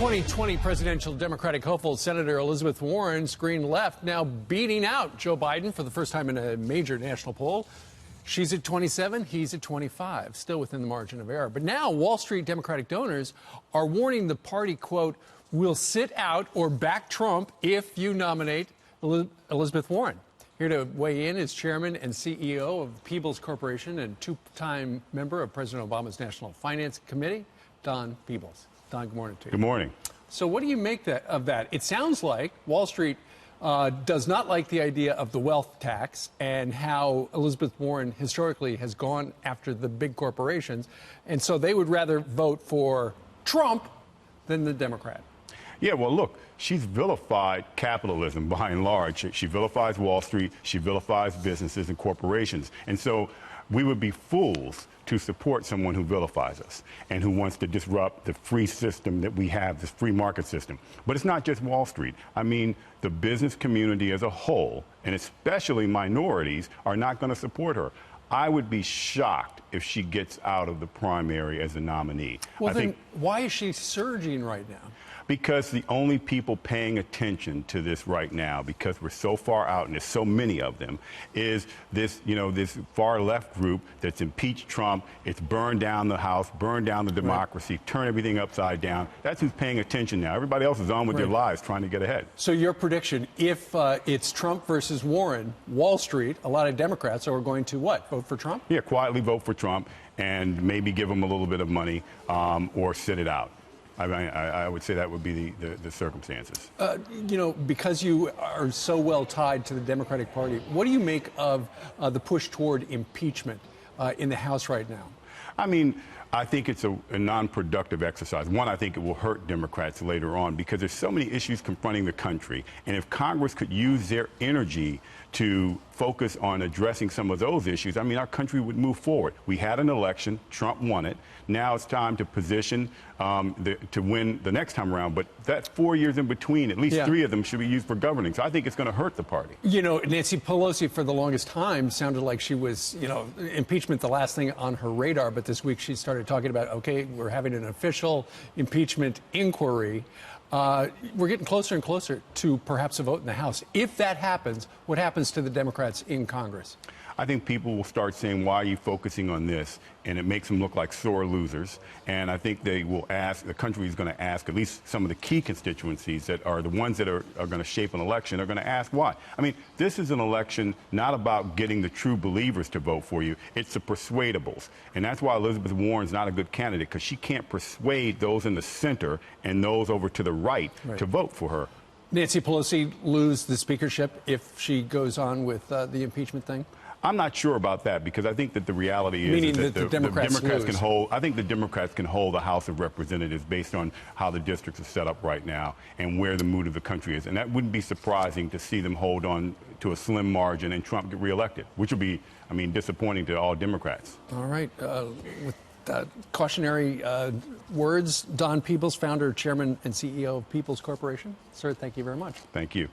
2020 presidential Democratic hopeful Senator Elizabeth Warren screened left, now beating out Joe Biden for the first time in a major national poll. She's at 27, he's at 25, still within the margin of error. But now Wall Street Democratic donors are warning the party, quote, will sit out or back Trump if you nominate Elizabeth Warren. Here to weigh in is Chairman and CEO of Peoples Corporation and two-time member of President Obama's National Finance Committee, Don Peebles. Don, good morning to you. Good morning. So what do you make of that? It sounds like Wall Street does not like the idea of the wealth tax and how Elizabeth Warren historically has gone after the big corporations. And so they would rather vote for Trump than the Democrat. Yeah, well, look, she's vilified capitalism by and large. She vilifies Wall Street. She vilifies businesses and corporations. And so we would be fools to support someone who vilifies us and who wants to disrupt the free system that we have, this free market system. But it's not just Wall Street. I mean, the business community as a whole, and especially minorities, are not going to support her. I would be shocked if she gets out of the primary as a nominee. Well, then why is she surging right now? Because the only people paying attention to this right now, because we're so far out and there's so many of them, is this, this far left group that's impeached Trump. It's burned down the House, burned down the democracy, turned everything upside down. That's who's paying attention now. Everybody else is on with their lives trying to get ahead. So your prediction, if it's Trump versus Warren, Wall Street, a lot of Democrats are going to what? Vote for Trump? Yeah, quietly vote for Trump and maybe give him a little bit of money or sit it out. I would say that would be the circumstances. Because you are so well tied to the Democratic Party, what do you make of the push toward impeachment in the House right now? I mean, I think it's a non-productive exercise. One, I think it will hurt Democrats later on because there's so many issues confronting the country. And if Congress could use their energy to focus on addressing some of those issues, I mean, our country would move forward. We had an election. Trump won it. Now it's time to position to win the next time around. But that 4 years in between, at least 3 of them should be used for governing. So I think it's going to hurt the party. Nancy Pelosi, for the longest time, sounded like she was, impeachment the last thing on her radar. But this week she started talking about, okay, we're having an official impeachment inquiry. We're getting closer and closer to perhaps a vote in the House. If that happens, what happens to the Democrats in Congress? I think people will start saying, why are you focusing on this? And it makes them look like sore losers. And I think they will ask, the country is going to ask, at least some of the key constituencies that are the ones that are going to shape an election are going to ask why. I mean, this is an election not about getting the true believers to vote for you. It's the persuadables. And that's why Elizabeth Warren's not a good candidate, because she can't persuade those in the center and those over to the right to vote for her. Nancy Pelosi lose the speakership if she goes on with the impeachment thing? I'm not sure about that, because I think that the reality is that the Democrats can hold. I think the Democrats can hold the House of Representatives based on how the districts are set up right now and where the mood of the country is. And that wouldn't be surprising to see them hold on to a slim margin and Trump get reelected, which would be, disappointing to all Democrats. All right. With cautionary words, Don Peebles, founder, chairman, and CEO of Peoples Corporation. Sir, thank you very much. Thank you.